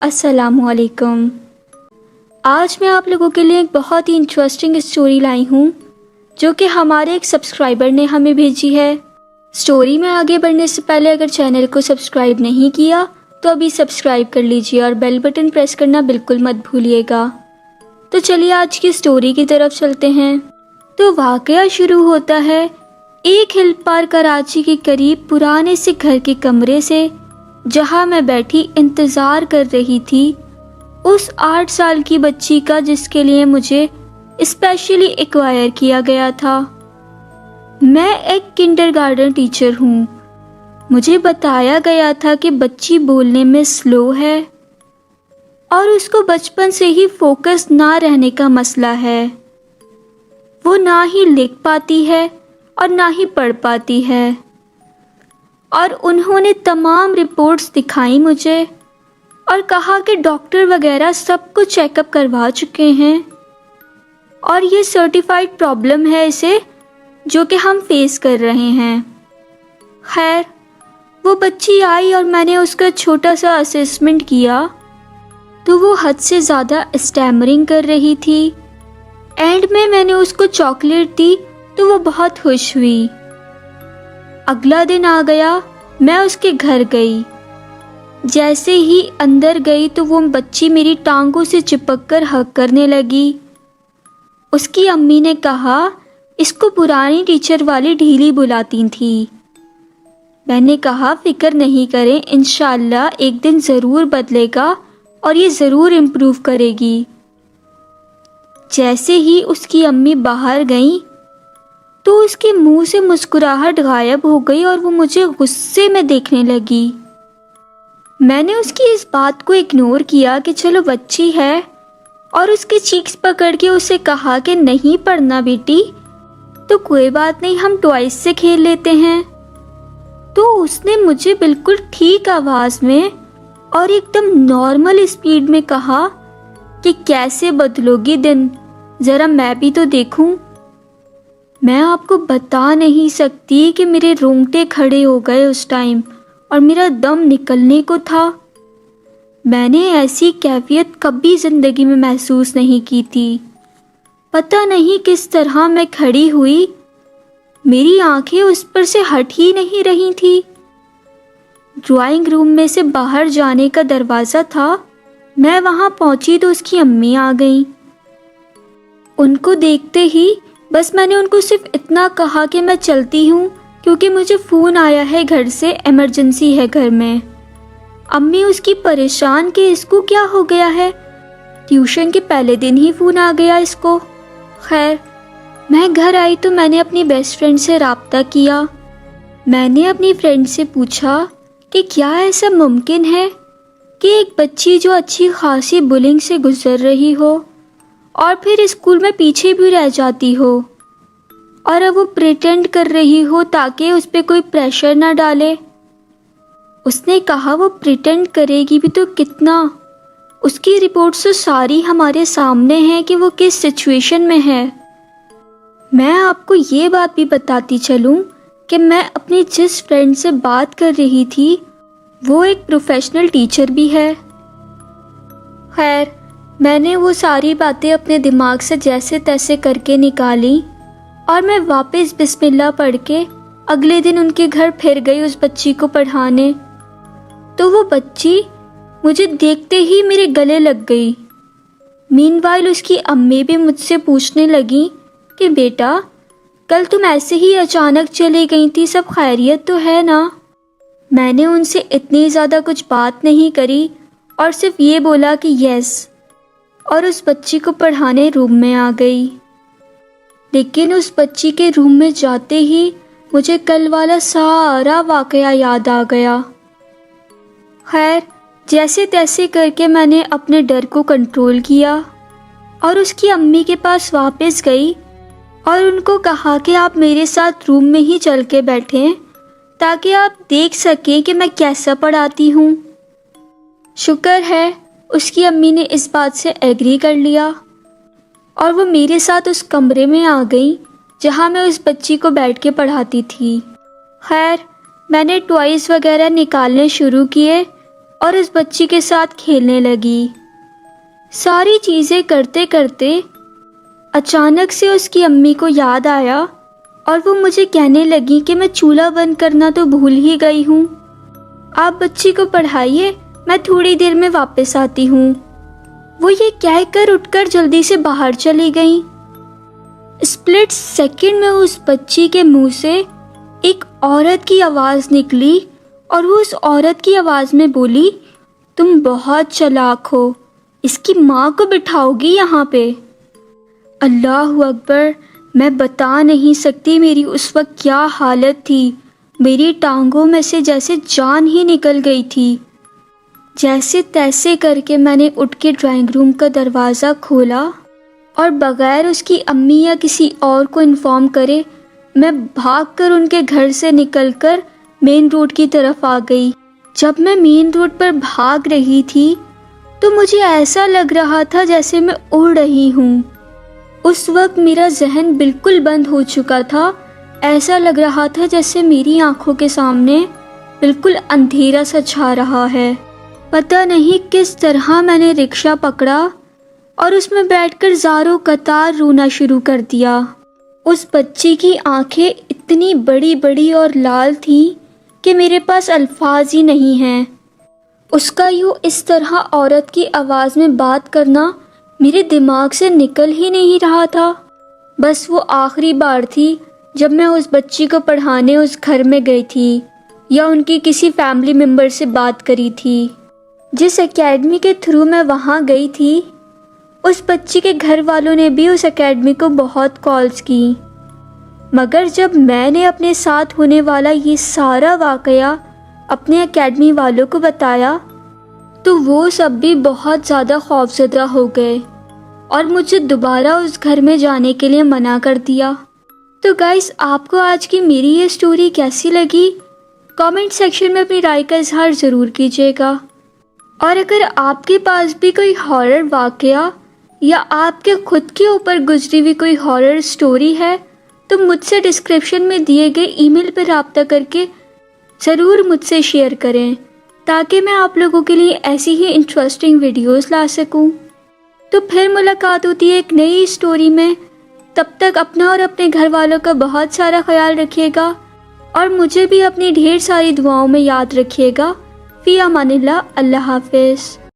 السلام علیکم۔ آج میں آپ لوگوں کے لیے ایک بہت ہی انٹرسٹنگ اسٹوری لائی ہوں جو کہ ہمارے ایک سبسکرائبر نے ہمیں بھیجی ہے۔ اسٹوری میں آگے بڑھنے سے پہلے اگر چینل کو سبسکرائب نہیں کیا تو ابھی سبسکرائب کر لیجیے اور بیل بٹن پریس کرنا بالکل مت بھولیے گا۔ تو چلیے آج کی اسٹوری کی طرف چلتے ہیں۔ تو واقعہ شروع ہوتا ہے ایک ہل پارک کراچی کے قریب پرانے سے گھر کے کمرے سے، جہاں میں بیٹھی انتظار کر رہی تھی اس 8 سال کی بچی کا جس کے لیے مجھے اسپیشلی ایکوائر کیا گیا تھا۔ میں ایک کنڈرگارٹن ٹیچر ہوں۔ مجھے بتایا گیا تھا کہ بچی بولنے میں سلو ہے اور اس کو بچپن سے ہی فوکس نہ رہنے کا مسئلہ ہے۔ وہ نہ ہی لکھ پاتی ہے اور نہ ہی پڑھ پاتی ہے، اور انہوں نے تمام رپورٹس دکھائی مجھے اور کہا کہ ڈاکٹر وغیرہ سب کو چیک اپ کروا چکے ہیں اور یہ سرٹیفائڈ پرابلم ہے اسے جو کہ ہم فیس کر رہے ہیں۔ خیر، وہ بچی آئی اور میں نے اس کا چھوٹا سا اسیسمنٹ کیا تو وہ حد سے زیادہ اسٹیمرنگ کر رہی تھی۔ اینڈ میں نے اس کو چاکلیٹ دی تو وہ بہت خوش ہوئی۔ اگلا دن آ گیا، میں اس کے گھر گئی۔ جیسے ہی اندر گئی تو وہ بچی میری ٹانگوں سے چپک کر ہگ کرنے لگی۔ اس کی امی نے کہا اس کو پرانی ٹیچر والی ڈھیلی بلاتی تھی۔ میں نے کہا فکر نہیں کریں، انشاءاللہ ایک دن ضرور بدلے گا اور یہ ضرور امپروو کرے گی۔ جیسے ہی اس کی امی باہر گئیں تو اس کے منہ سے مسکراہٹ غائب ہو گئی اور وہ مجھے غصے میں دیکھنے لگی۔ میں نے اس کی اس بات کو اگنور کیا کہ چلو بچی ہے، اور اس کے چیکس پکڑ کے اسے کہا کہ نہیں پڑھنا بیٹی تو کوئی بات نہیں، ہم ٹوائز سے کھیل لیتے ہیں۔ تو اس نے مجھے بالکل ٹھیک آواز میں اور ایک دم نارمل اسپیڈ میں کہا کہ کیسے بدلو گی دن، ذرا میں بھی تو دیکھوں۔ میں آپ کو بتا نہیں سکتی کہ میرے رونگٹے کھڑے ہو گئے اس ٹائم اور میرا دم نکلنے کو تھا۔ میں نے ایسی کیفیت کبھی زندگی میں محسوس نہیں کی تھی۔ پتہ نہیں کس طرح میں کھڑی ہوئی، میری آنکھیں اس پر سے ہٹ ہی نہیں رہی تھی۔ ڈرائنگ روم میں سے باہر جانے کا دروازہ تھا، میں وہاں پہنچی تو اس کی امی آ گئیں۔ ان کو دیکھتے ہی بس میں نے ان کو صرف اتنا کہا کہ میں چلتی ہوں کیونکہ مجھے فون آیا ہے گھر سے، ایمرجنسی ہے گھر میں۔ امی اس کی پریشان کہ اس کو کیا ہو گیا ہے، ٹیوشن کے پہلے دن ہی فون آ گیا اس کو۔ خیر، میں گھر آئی تو میں نے اپنی بیسٹ فرینڈ سے رابطہ کیا۔ میں نے اپنی فرینڈ سے پوچھا کہ کیا ایسا ممکن ہے کہ ایک بچی جو اچھی خاصی بلنگ سے گزر رہی ہو اور پھر اسکول میں پیچھے بھی رہ جاتی ہو، اور اب وہ پریٹینڈ کر رہی ہو تاکہ اس پہ کوئی پریشر نہ ڈالے۔ اس نے کہا وہ پریٹینڈ کرے گی بھی تو کتنا، اس کی رپورٹس تو ساری ہمارے سامنے ہیں کہ وہ کس سچویشن میں ہے۔ میں آپ کو یہ بات بھی بتاتی چلوں کہ میں اپنی جس فرینڈ سے بات کر رہی تھی وہ ایک پروفیشنل ٹیچر بھی ہے۔ خیر، میں نے وہ ساری باتیں اپنے دماغ سے جیسے تیسے کر کے نکالی اور میں واپس بسم اللہ پڑھ کے اگلے دن ان کے گھر پھر گئی اس بچی کو پڑھانے۔ تو وہ بچی مجھے دیکھتے ہی میرے گلے لگ گئی۔ مین وائل اس کی امی بھی مجھ سے پوچھنے لگی کہ بیٹا کل تم ایسے ہی اچانک چلی گئی تھی، سب خیریت تو ہے نا؟ میں نے ان سے اتنی زیادہ کچھ بات نہیں کری اور صرف یہ بولا کہ یس، اور اس بچی کو پڑھانے روم میں آ گئی۔ لیکن اس بچی کے روم میں جاتے ہی مجھے کل والا سارا واقعہ یاد آ گیا۔ خیر، جیسے تیسے کر کے میں نے اپنے ڈر کو کنٹرول کیا اور اس کی امی کے پاس واپس گئی اور ان کو کہا کہ آپ میرے ساتھ روم میں ہی چل کے بیٹھیں تاکہ آپ دیکھ سکیں کہ میں کیسا پڑھاتی ہوں۔ شکر ہے اس کی امی نے اس بات سے ایگری کر لیا اور وہ میرے ساتھ اس کمرے میں آ گئی جہاں میں اس بچی کو بیٹھ کے پڑھاتی تھی۔ خیر، میں نے ٹوائز وغیرہ نکالنے شروع کیے اور اس بچی کے ساتھ کھیلنے لگی۔ ساری چیزیں کرتے کرتے اچانک سے اس کی امی کو یاد آیا اور وہ مجھے کہنے لگی کہ میں چولہا بند کرنا تو بھول ہی گئی ہوں، آپ بچی کو پڑھائیے، میں تھوڑی دیر میں واپس آتی ہوں۔ وہ یہ کہہ کر اٹھ کر جلدی سے باہر چلی گئیں۔ اسپلٹ سیکنڈ میں اس بچی کے منہ سے ایک عورت کی آواز نکلی اور وہ اس عورت کی آواز میں بولی، تم بہت چالاک ہو، اس کی ماں کو بٹھاؤ گی یہاں پہ۔ اللہ اکبر، میں بتا نہیں سکتی میری اس وقت کیا حالت تھی۔ میری ٹانگوں میں سے جیسے جان ہی نکل گئی تھی۔ جیسے تیسے کر کے میں نے اٹھ کے ڈرائنگ روم کا دروازہ کھولا اور بغیر اس کی امی یا کسی اور کو انفارم کرے میں بھاگ کر ان کے گھر سے نکل کر مین روڈ کی طرف آ گئی۔ جب میں مین روڈ پر بھاگ رہی تھی تو مجھے ایسا لگ رہا تھا جیسے میں اڑ رہی ہوں۔ اس وقت میرا ذہن بالکل بند ہو چکا تھا، ایسا لگ رہا تھا جیسے میری آنکھوں کے سامنے بالکل اندھیرا سا چھا رہا ہے۔ پتہ نہیں کس طرح میں نے رکشہ پکڑا اور اس میں بیٹھ کر زاروں قطار رونا شروع کر دیا۔ اس بچی کی آنکھیں اتنی بڑی بڑی اور لال تھیں کہ میرے پاس الفاظ ہی نہیں ہیں۔ اس کا یوں اس طرح عورت کی آواز میں بات کرنا میرے دماغ سے نکل ہی نہیں رہا تھا۔ بس وہ آخری بار تھی جب میں اس بچی کو پڑھانے اس گھر میں گئی تھی یا ان کی کسی فیملی ممبر سے بات کری تھی۔ جس اکیڈمی کے تھرو میں وہاں گئی تھی، اس بچی کے گھر والوں نے بھی اس اکیڈمی کو بہت کالز کی، مگر جب میں نے اپنے ساتھ ہونے والا یہ سارا واقعہ اپنے اکیڈمی والوں کو بتایا تو وہ سب بھی بہت زیادہ خوفزدہ ہو گئے اور مجھے دوبارہ اس گھر میں جانے کے لیے منع کر دیا۔ تو گائز، آپ کو آج کی میری یہ سٹوری کیسی لگی؟ کامنٹ سیکشن میں اپنی رائے کا اظہار ضرور کیجیے گا، اور اگر آپ کے پاس بھی کوئی ہارر واقعہ یا آپ کے خود کے اوپر گزری ہوئی کوئی ہارر سٹوری ہے تو مجھ سے ڈسکرپشن میں دیے گئے ای میل پر رابطہ کر کے ضرور مجھ سے شیئر کریں، تاکہ میں آپ لوگوں کے لیے ایسی ہی انٹرسٹنگ ویڈیوز لا سکوں۔ تو پھر ملاقات ہوتی ہے ایک نئی سٹوری میں، تب تک اپنا اور اپنے گھر والوں کا بہت سارا خیال رکھیے گا، اور مجھے بھی اپنی ڈھیر ساری دعاؤں میں یاد رکھیے گا۔ فی امان اللہ، اللہ حافظ۔